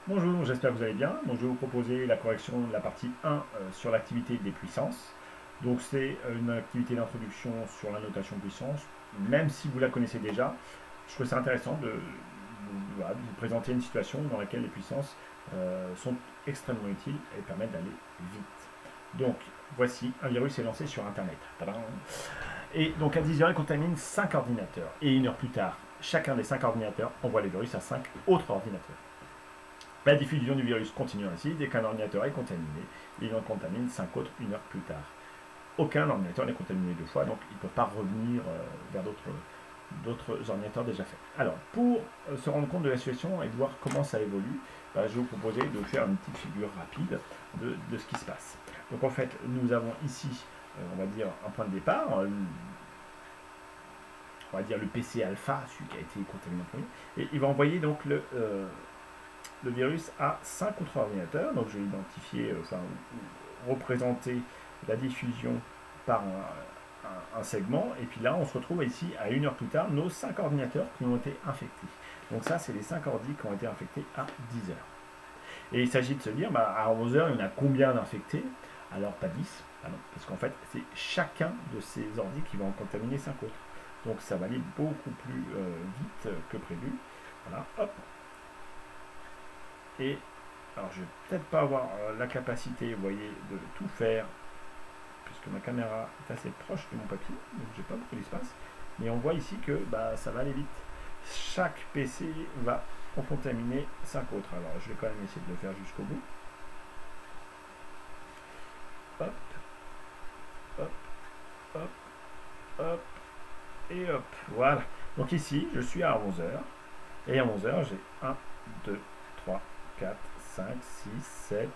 Bonjour, j'espère que vous allez bien. Donc, je vais vous proposer la correction de la partie 1 sur l'activité des puissances. Donc c'est une activité d'introduction sur la notation puissance. Même si vous la connaissez déjà, je trouve ça intéressant voilà, de vous présenter une situation dans laquelle les puissances sont extrêmement utiles et permettent d'aller vite. Donc voici, un virus est lancé sur Internet. Tadam. Et donc à 10 heures, il contamine 5 ordinateurs. Et une heure plus tard, chacun des 5 ordinateurs envoie le virus à 5 autres ordinateurs. La diffusion du virus continue ainsi. Dès qu'un ordinateur est contaminé, il en contamine 5 autres une heure plus tard. Aucun ordinateur n'est contaminé deux fois, donc ils ne peuvent pas revenir vers d'autres ordinateurs déjà faits. Alors, pour se rendre compte de la situation et de voir comment ça évolue, je vais vous proposer de faire une petite figure rapide de ce qui se passe. Donc en fait, nous avons ici, on va dire, un point de départ, on va dire le PC alpha, celui qui a été contaminé en premier, et il va envoyer donc le virus à 5 autres ordinateurs. Donc je vais identifier, représenter la diffusion par un segment. Et puis là, on se retrouve ici à une heure plus tard, nos 5 ordinateurs qui ont été infectés. Donc ça, c'est les 5 ordis qui ont été infectés à 10 heures. Et il s'agit de se dire, à 11 heures, il y en a combien d'infectés? Alors pas 10, parce qu'en fait, c'est chacun de ces ordis qui va en contaminer 5 autres. Donc ça va aller beaucoup plus vite que prévu. Voilà, hop. Et alors je vais peut-être pas avoir la capacité, vous voyez, de tout faire, puisque ma caméra est assez proche de mon papier, donc j'ai pas beaucoup d'espace. Mais on voit ici que ça va aller vite. Chaque PC va en contaminer 5 autres. Alors je vais quand même essayer de le faire jusqu'au bout. Hop, hop, hop, hop, et hop. Voilà. Donc ici, je suis à 11 heures. Et à 11 heures, j'ai 1, 2, 3, 4, 5, 6, 7,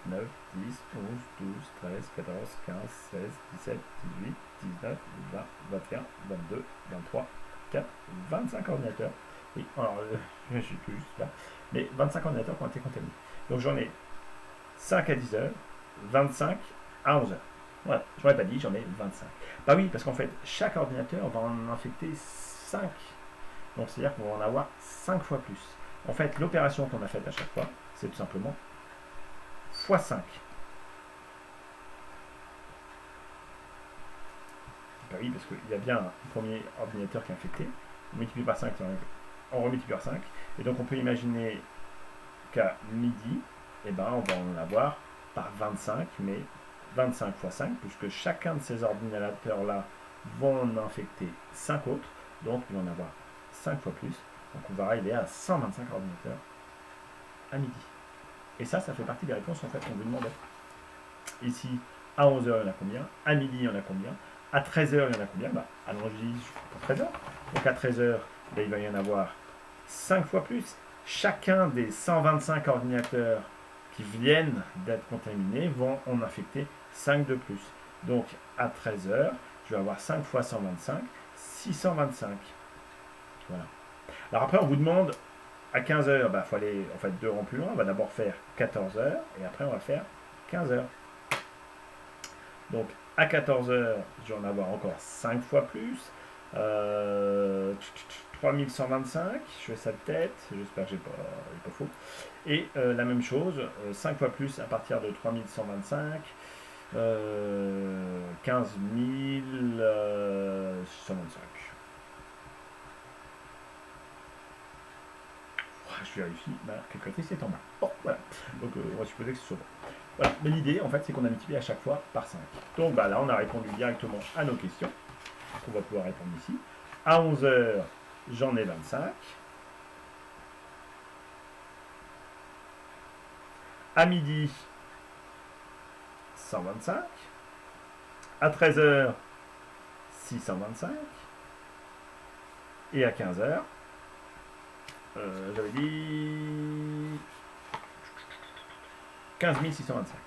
8, 9, 10, 11, 12, 13, 14, 15, 16, 17, 18, 19, 20, 21, 22, 23, 4, 25 ordinateurs. Oui, alors je ne suis plus juste là, mais 25 ordinateurs qui ont été contaminés. Donc j'en ai 5 à 10 heures, 25 à 11 heures. Voilà, je ne l'aurais pas dit, j'en ai 25. Bah oui, parce qu'en fait, chaque ordinateur va en infecter 5. Donc c'est-à-dire qu'on va en avoir 5 fois plus. En fait, l'opération qu'on a faite à chaque fois, c'est tout simplement x5. Ben oui, parce qu'il y a bien un premier ordinateur qui est infecté. On multiplie par 5, on remultiplie par 5. Et donc on peut imaginer qu'à midi, on va en avoir par 25, mais 25 fois 5, puisque chacun de ces ordinateurs-là vont en infecter 5 autres. Donc il va en avoir 5 fois plus. Donc on va arriver à 125 ordinateurs à midi. Et ça fait partie des réponses en fait qu'on vous demandait. Ici, à 11h, il y en a combien? À midi, il y en a combien? À 13h, il y en a combien? Allons-y pour 13h. Donc à 13h, il va y en avoir 5 fois plus. Chacun des 125 ordinateurs qui viennent d'être contaminés vont en infecter 5 de plus. Donc à 13h, je vais avoir 5 fois 125, 625. Voilà. Alors après, on vous demande à 15h, il faut aller en fait 2 rangs plus loin. On va d'abord faire 14h et après on va faire 15h. Donc à 14h, je vais en avoir encore 5 fois plus. 3125, je fais ça de tête, j'espère que j'ai pas faux. Et la même chose, 5 fois plus à partir de 3125. 15 125. Je vérifie, ma calculatrice est en bas. Bon, voilà. Donc on va supposer que ce soit bon. Voilà. Mais l'idée, en fait, c'est qu'on a multiplié à chaque fois par 5. Donc là, on a répondu directement à nos questions. On va pouvoir répondre ici. À 11h, j'en ai 25. À midi, 125. À 13h, 625. Et à 15h, j'avais dit 15 625.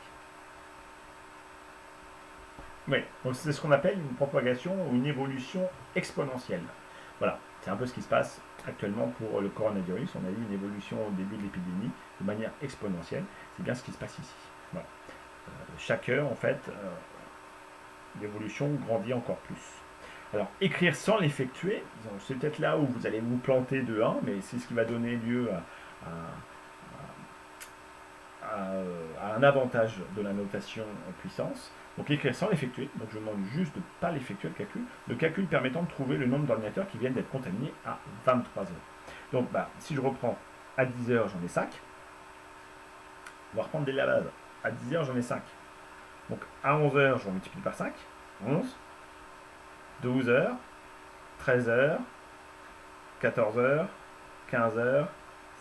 Oui, donc c'est ce qu'on appelle une propagation ou une évolution exponentielle. Voilà, c'est un peu ce qui se passe actuellement pour le coronavirus. On a eu une évolution au début de l'épidémie de manière exponentielle. C'est bien ce qui se passe ici. Voilà. Chaque heure, en fait, l'évolution grandit encore plus. Alors, écrire sans l'effectuer, c'est peut-être là où vous allez vous planter de 1, mais c'est ce qui va donner lieu a un avantage de la notation puissance. Donc écrire sans l'effectuer, donc je demande juste de ne pas l'effectuer le calcul. Le calcul permettant de trouver le nombre d'ordinateurs qui viennent d'être contaminés à 23 heures. Donc si je reprends à 10 heures, j'en ai 5. On va reprendre dès la base. À 10 heures, j'en ai 5. Donc à 11 heures, je multiplie par 5. 11. 12 heures. 13 heures. 14 heures. 15 heures.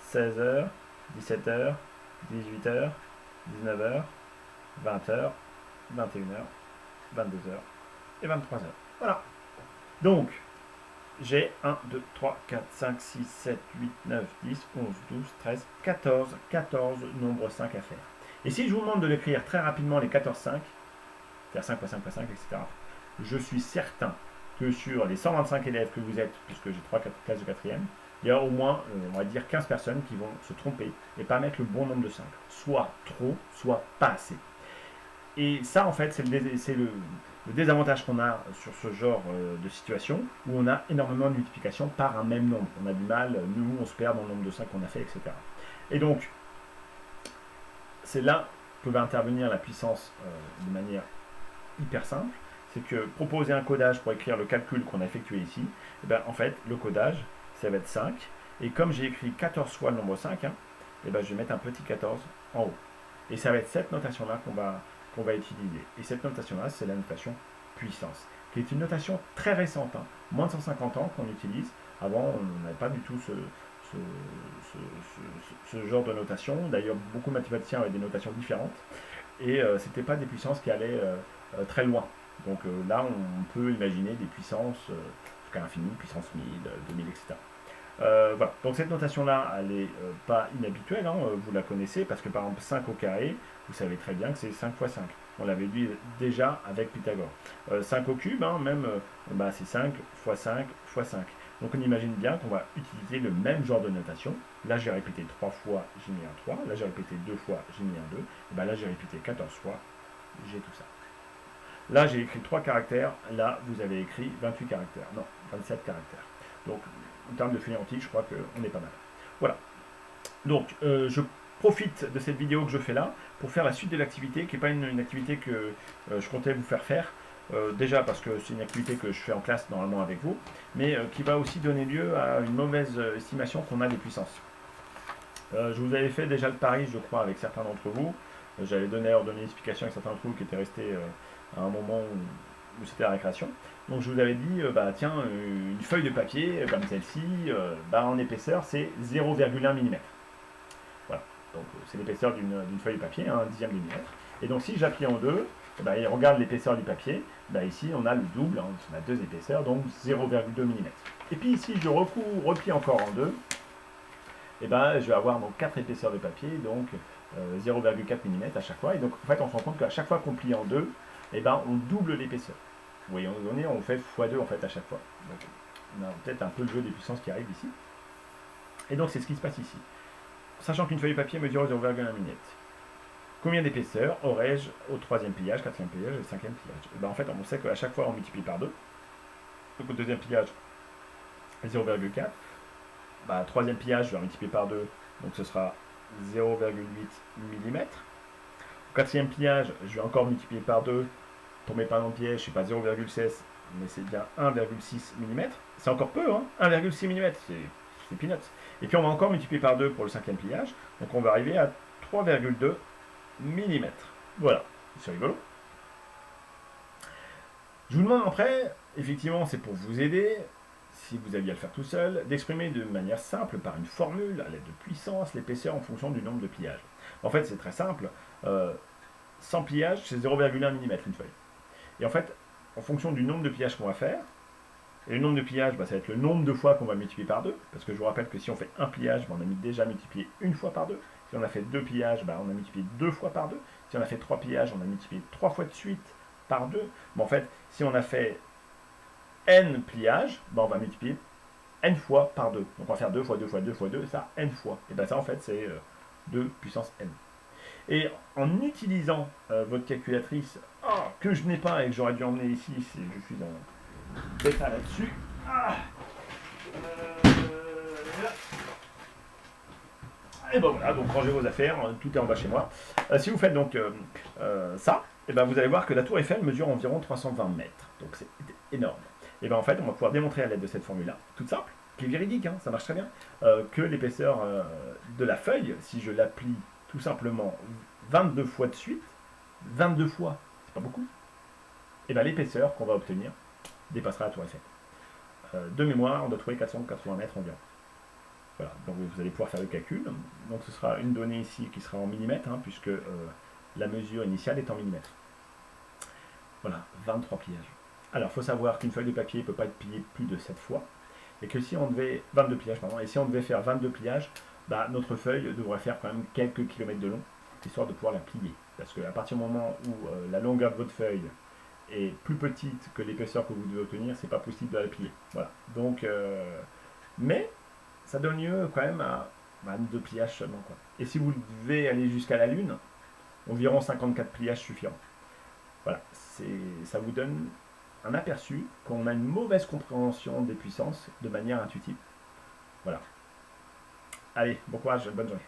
16 heures. 17 heures. 18 heures. 19 heures. 20 heures. 21 heures. 22 heures. Et 23 heures. Voilà. Donc, j'ai 1, 2, 3, 4, 5, 6, 7, 8, 9, 10, 11, 12, 13, 14. 14 nombres 5 à faire. Et si je vous demande de l'écrire très rapidement les 14, 5, c'est-à-dire 5 fois 5 fois 5, etc., je suis certain que sur les 125 élèves que vous êtes, puisque j'ai 3 classes de 4e, il y a au moins, on va dire, 15 personnes qui vont se tromper et pas mettre le bon nombre de 5. Soit trop, soit pas assez. Et ça, en fait, c'est le désavantage qu'on a sur ce genre de situation, où on a énormément de multiplication par un même nombre. On a du mal, nous, on se perd dans le nombre de 5 qu'on a fait, etc. Et donc, c'est là que va intervenir la puissance de manière hyper simple. C'est que proposer un codage pour écrire le calcul qu'on a effectué ici, et bien, en fait, le codage, ça va être 5. Et comme j'ai écrit 14 fois le nombre 5, et ben, je vais mettre un petit 14 en haut. Et ça va être cette notation-là qu'on va utiliser. Et cette notation-là, c'est la notation puissance, qui est une notation très récente, moins de 150 ans qu'on utilise. Avant, on n'avait pas du tout ce genre de notation. D'ailleurs, beaucoup de mathématiciens avaient des notations différentes. Et ce n'était pas des puissances qui allaient très loin. Donc là, on peut imaginer des puissances jusqu'à l'infini, puissance 1000, 2000, etc. Voilà. Donc cette notation-là, elle n'est pas inhabituelle, vous la connaissez, parce que par exemple 5 au carré, vous savez très bien que c'est 5 fois 5. On l'avait dit déjà avec Pythagore. 5 au cube, c'est 5 fois 5 fois 5. Donc on imagine bien qu'on va utiliser le même genre de notation. Là j'ai répété 3 fois, j'ai mis un 3. Là j'ai répété 2 fois, j'ai mis un 2. Et là j'ai répété 14 fois, j'ai tout ça. Là j'ai écrit 3 caractères, là vous avez écrit 28 caractères. Non, 27 caractères. Donc en termes de fainéantique, je crois qu'on est pas mal. Voilà. Donc je profite de cette vidéo que je fais là pour faire la suite de l'activité, qui n'est pas une activité que je comptais vous faire. Déjà parce que c'est une activité que je fais en classe normalement avec vous, mais qui va aussi donner lieu à une mauvaise estimation qu'on a des puissances. Je vous avais fait déjà le pari, je crois, avec certains d'entre vous. J'avais donné une explication avec certains d'entre vous qui étaient restés à un moment où c'était la récréation. Donc je vous avais dit, tiens, une feuille de papier comme celle-ci, en épaisseur, c'est 0,1 mm. Voilà, donc c'est l'épaisseur d'une feuille de papier, un dixième de millimètre. Et donc si j'appuie en deux, il regarde l'épaisseur du papier, ici on a le double, on a deux épaisseurs, donc 0,2 mm. Et puis ici je replie encore en deux, je vais avoir donc 4 épaisseurs de papier, donc 0,4 mm à chaque fois. Et donc en fait on se rend compte qu'à chaque fois qu'on plie en deux, on double l'épaisseur. Vous voyez, on fait x2 en fait à chaque fois. Donc on a peut-être un peu le jeu des puissances qui arrive ici. Et donc c'est ce qui se passe ici. Sachant qu'une feuille de papier mesure 0,1 mm. Combien d'épaisseur aurais-je au troisième pliage, quatrième pliage et cinquième pliage? En fait, on sait qu'à chaque fois, on multiplie par 2. Donc, au deuxième pliage, 0,4. Troisième pliage, je vais multiplier par 2. Donc, ce sera 0,8 mm. Au quatrième pliage, je vais encore multiplier par 2. Tombez pas dans le piège, je ne sais pas 0,16, mais c'est bien 1,6 mm. C'est encore peu, 1,6 mm, c'est peanuts. Et puis, on va encore multiplier par 2 pour le cinquième pliage. Donc, on va arriver à 3,2 mm. Voilà, c'est rigolo. Je vous demande après, effectivement, c'est pour vous aider, si vous aviez à le faire tout seul, d'exprimer de manière simple, par une formule, à l'aide de puissance, l'épaisseur en fonction du nombre de pliages. En fait, c'est très simple. 100 pliages, c'est 0,1 mm une feuille. Et en fait, en fonction du nombre de pliages qu'on va faire, et le nombre de pliages, ça va être le nombre de fois qu'on va multiplier par 2, parce que je vous rappelle que si on fait un pliage, on a déjà multiplié une fois par 2. Si on a fait 2 pillages, on a multiplié 2 fois par 2. Si on a fait 3 pillages, on a multiplié 3 fois de suite par 2. En fait, si on a fait n pliages, on va multiplier n fois par 2. Donc on va faire 2 fois 2 fois 2 fois 2, ça n fois. Et ça en fait c'est 2 puissance n. Et en utilisant votre calculatrice, que je n'ai pas et que j'aurais dû emmener ici, si je suis en bêta là-dessus. Et ben voilà, donc rangez vos affaires, tout est en bas chez moi. Si vous faites donc ça, et ben vous allez voir que la tour Eiffel mesure environ 320 mètres. Donc c'est énorme. Et ben en fait, on va pouvoir démontrer à l'aide de cette formule-là, toute simple, qui est véridique, hein, ça marche très bien, que l'épaisseur de la feuille, si je la plie tout simplement 22 fois de suite, 22 fois, c'est pas beaucoup, et ben l'épaisseur qu'on va obtenir dépassera la tour Eiffel. De mémoire, on doit trouver 480 mètres environ. Voilà, donc vous allez pouvoir faire le calcul. Donc ce sera une donnée ici qui sera en millimètres, hein, puisque la mesure initiale est en millimètres. Voilà, 23 pliages. Alors, il faut savoir qu'une feuille de papier ne peut pas être pliée plus de 7 fois, et que si on devait, 22 pliages, pardon, et si on devait faire 22 pliages, bah, notre feuille devrait faire quand même quelques kilomètres de long, histoire de pouvoir la plier. Parce qu'à partir du moment où la longueur de votre feuille est plus petite que l'épaisseur que vous devez obtenir, c'est pas possible de la plier. Voilà. Donc, mais ça donne lieu quand même à 2 pliages seulement, quoi. Et si vous devez aller jusqu'à la Lune, environ 54 pliages suffiront. Voilà, ça vous donne un aperçu qu'on a une mauvaise compréhension des puissances de manière intuitive. Voilà. Allez, bon courage, bonne journée.